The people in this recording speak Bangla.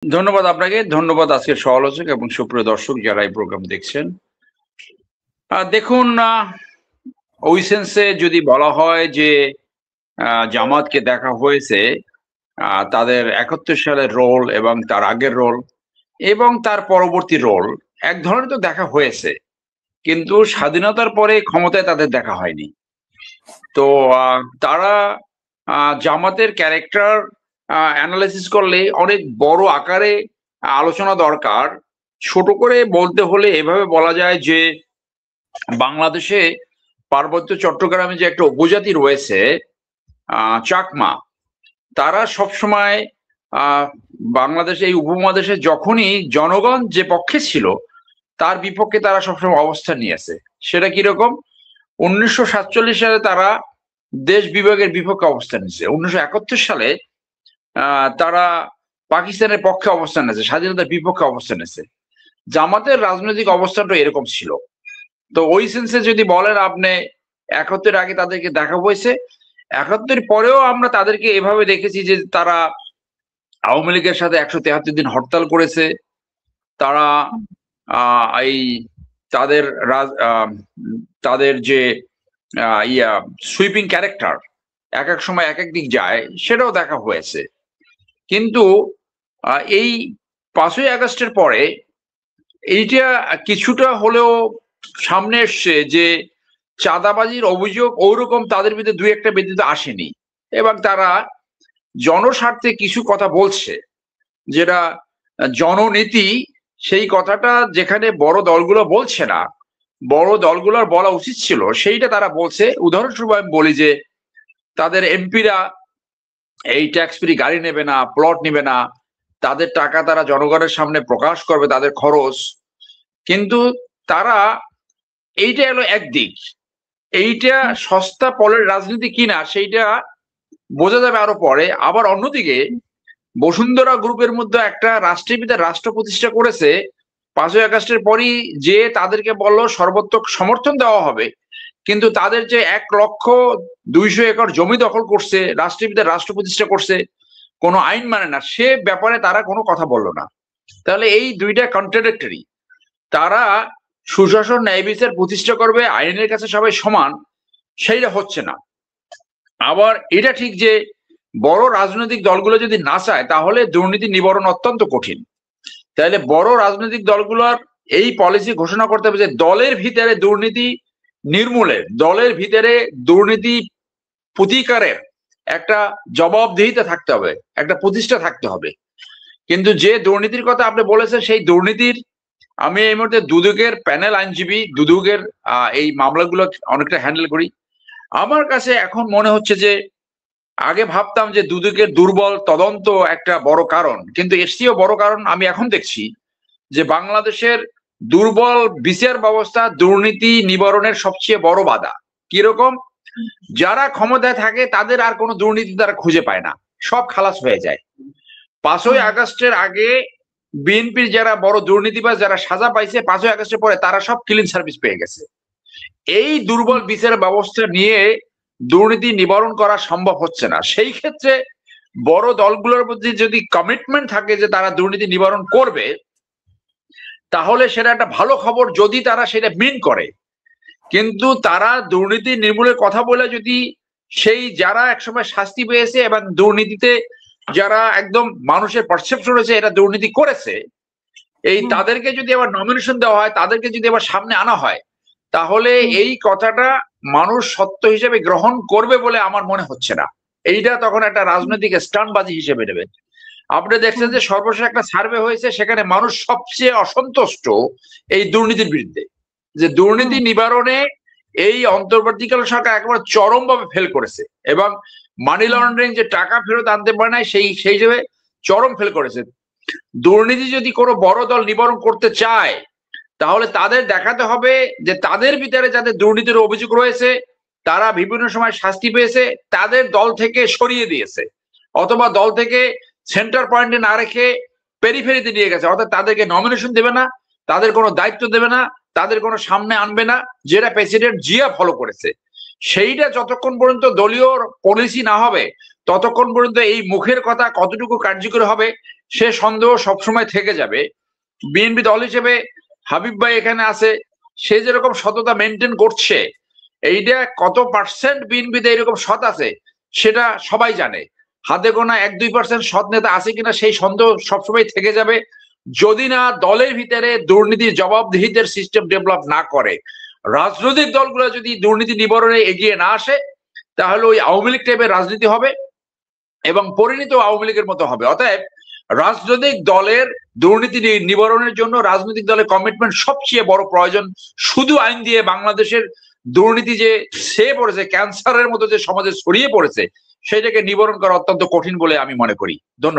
ধন্যবাদ আপনাকে। ধন্যবাদ আজকের সহ-আলোচক এবং সুপ্রিয় দর্শক যারা এই প্রোগ্রাম দেখছেন। দেখুন, ওই সেন্সে যদি বলা হয় যে জামাতকে দেখা হয়েছে তাদের ৭১ সালের রোল এবং তার আগের রোল এবং তার পরবর্তী রোল এক ধরনের তো দেখা হয়েছে। কিন্তু স্বাধীনতার পরে ক্ষমতায় তাদের দেখা হয়নি। তো তারা জামাতের ক্যারেক্টার অ্যানালাইসিস করলে অনেক বড় আকারে আলোচনা দরকার। ছোট করে বলতে হলে এভাবে বলা যায় যে বাংলাদেশে পার্বত্য চট্টগ্রামে যে একটা উপজাতি রয়েছে চাকমা, তারা সবসময় বাংলাদেশে এই উপমহাদেশে যখনই জনগণ যে পক্ষে ছিল তার বিপক্ষে তারা সবসময় অবস্থান নিয়েছে। সেটা কিরকম? ১৯৪৭ সালে তারা দেশ বিভাগের বিপক্ষে অবস্থান নিয়েছে। ১৯৭১ সালে তারা পাকিস্তানের পক্ষে অবস্থান নিয়েছে, স্বাধীনতার বিপক্ষে অবস্থান নিয়েছে। জামাতের রাজনৈতিক অবস্থানটা এরকম ছিল। তো ওই সেন্সে যদি বলেন আপনি ৭১ আগে তাদেরকে দেখা হয়েছে, ৭১ পরেও আমরা তাদেরকে এভাবে দেখেছি যে তারা আওয়ামী লীগের সাথে ১৭৩ দিন হরতাল করেছে। তারা এই তাদের তাদের যে সুইপিং ক্যারেক্টার এক এক সময় এক এক দিক যায় সেটাও দেখা হয়েছে। কিন্তু এই ৫ই আগস্টের পরে এইটা কিছুটা হলেও সামনে এসছে যে চাঁদাবাজির অভিযোগ ওরকম তাদের বিরুদ্ধে দুই একটা ব্যতীত আসেনি এবং তারা জনস্বার্থে কিছু কথা বলছে, যেটা জননীতি, সেই কথাটা যেখানে বড় দলগুলো বলছে না, বড় দলগুলোর বলা উচিত ছিল, সেইটা তারা বলছে। উদাহরণস্বরূপ আমি বলি যে তাদের এমপিরা এই ট্যাক্স ফ্রি গাড়ি নেবে না, প্লট নেবে না, তাদের টাকা তারা জনগণের সামনে প্রকাশ করবে, তাদের খরচ। কিন্তু তারা এইটা হলো একদিক, এইটা সস্তা পলের রাজনীতি কিনা সেইটা বোঝা যাবে আরো পরে। আবার অন্যদিকে বসুন্ধরা গ্রুপের মধ্যে একটা রাষ্ট্রের পিতা রাষ্ট্র প্রতিষ্ঠা করেছে ৫ই আগস্টের পরই, যে তাদেরকে বললো সর্বোত্তক সমর্থন দেওয়া হবে, কিন্তু তাদের যে ১,২০০,০০০ একর জমি দখল করছে, রাষ্ট্রের পিতা রাষ্ট্র প্রতিষ্ঠা করছে, কোনো আইন মানে না, সে ব্যাপারে তারা কোনো কথা বললো না। তাহলে এই দুইটা কন্ট্রাডিক্টরি। তারা সুশাসন ন্যায় বিচার প্রতিষ্ঠা করবে, আইনের কাছে সবাই সমান, সেইটা হচ্ছে না। আবার এটা ঠিক যে বড় রাজনৈতিক দলগুলো যদি না চায় তাহলে দুর্নীতি নিবারণ অত্যন্ত কঠিন। তাহলে বড় রাজনৈতিক দলগুলোর এই পলিসি ঘোষণা করতে হবে যে দলের ভিতরে দুর্নীতি নির্মূলের, দলের ভিতরে দুর্নীতি প্রতিকারের একটা জবাবদিহিতা থাকতে হবে, একটা প্রতিষ্ঠা থাকতে হবে। কিন্তু যে দুর্নীতির কথা আপনি বলেছেন, সেই দুর্নীতির আমি এই মুহূর্তে দুদকের প্যানেল আইনজীবী, দুদকের এই মামলাগুলো অনেকটা হ্যান্ডেল করি। আমার কাছে এখন মনে হচ্ছে যে আগে ভাবতাম যে দুদকের দুর্বল তদন্ত একটা বড় কারণ, কিন্তু এর চেয়েও বড় কারণ আমি এখন দেখছি যে বাংলাদেশের দুর্বল বিচার ব্যবস্থা দুর্নীতি নিবারণের সবচেয়ে বড় বাধা। কিরকম? যারা ক্ষমতায় থাকে তাদের আর কোনো দুর্নীতি তারা খুঁজে পায় না, সব খালাস হয়ে যায়। ৫ই আগস্টের আগে বিএনপির যারা বড় দুর্নীতিবাজ যারা সাজা পাইছে, ৫ই আগস্টের পরে তারা সব ক্লিন সার্ভিস পেয়ে গেছে। এই দুর্বল বিচার ব্যবস্থা নিয়ে দুর্নীতি নিবারণ করা সম্ভব হচ্ছে না। সেই ক্ষেত্রে বড় দলগুলোর মধ্যে যদি কমিটমেন্ট থাকে যে তারা দুর্নীতি নিবারণ করবে, তাহলে সেটা একটা ভালো খবর যদি তারা সেটা মিন করে। কিন্তু তারা দুর্নীতি নির্মূলের কথা বলে যদি সেই যারা একসময় শাস্তি পেয়েছে এবং দুর্নীতিতে যারা একদম মানুষের পারসেপশন রয়েছে এটা দুর্নীতি করেছে, এই তাদেরকে যদি আবার নমিনেশন দেওয়া হয়, তাদেরকে যদি আবার সামনে আনা হয়, তাহলে এই কথাটা মানুষ সত্য হিসেবে গ্রহণ করবে বলে আমার মনে হচ্ছে না। এইটা তখন একটা রাজনৈতিক স্টান্টবাজি হিসেবে নেবে। আপনি দেখছেন যে সর্বশেষ একটা সার্ভে হয়েছে, সেখানে মানুষ সবচেয়ে অসন্তুষ্ট এই দুর্নীতির বিরুদ্ধে, যে দুর্নীতি নিবারণে এই অন্তর্বর্তীকালীন সরকার একেবারে চরমভাবে ফেল করেছে এবং মানি লন্ডারিং যে টাকা ফেরত আনতে পারে নাই সেই হিসেবে চরম ফেল করেছে। দুর্নীতি যদি কোনো বড় দল নিবারণ করতে চায় তাহলে তাদের দেখাতে হবে যে তাদের ভিতরে যাদের দুর্নীতির অভিযোগ রয়েছে, তারা বিভিন্ন সময় শাস্তি পেয়েছে, তাদের দল থেকে সরিয়ে দিয়েছে, অথবা দল থেকে সেন্টার পয়েন্টে না রেখে পেরিফেরিতে নিয়ে গেছে, অর্থাৎ তাদেরকে নমিনেশন দেবে না, তাদের কোনো দায়িত্ব দেবে না, তাদের কোনো সামনে আনবে না, যেটা প্রেসিডেন্ট জিয়া ফলো করেছে। সেইটা যতক্ষণ পর্যন্ত দলীয় পলিসি না হবে ততক্ষণ পর্যন্ত এই মুখের কথা কতটুকু কার্যকরী হবে সে সন্দেহ সবসময় থেকে যাবে। বিএনপি দল হিসেবে হাবিব ভাই এখানে আছে, সে যেরকম সততা মেনটেন করছে, এইটা কত পার্সেন্ট বিএনপিতে এরকম সৎ আছে সেটা সবাই জানে। হাতে গোনা 1-2% সৎ নেতা আছে কিনা সেই সন্দেহ সবসময় থেকে যাবে, যদি না দলের ভিতরে দুর্নীতির জবাবদিহিতার সিস্টেম ডেভেলপ না করে। রাজনৈতিক দলগুলো যদি দুর্নীতি নিবারণে এগিয়ে না আসে, তাহলে ওই আওয়ামী লীগ টাইপের রাজনীতি হবে এবং পরিণত আওয়ামী লীগের মতো হবে। অতএব রাজনৈতিক দলের দুর্নীতি নিবারণের জন্য রাজনৈতিক দলের কমিটমেন্ট সবচেয়ে বড় প্রয়োজন। শুধু আইন দিয়ে বাংলাদেশের দুর্নীতি যে ছেয়ে পড়েছে, ক্যান্সারের মতো যে সমাজে ছড়িয়ে পড়েছে, সেটাকে নিবারণ করা অত্যন্ত কঠিন বলে আমি মনে করি। ধন্যবাদ।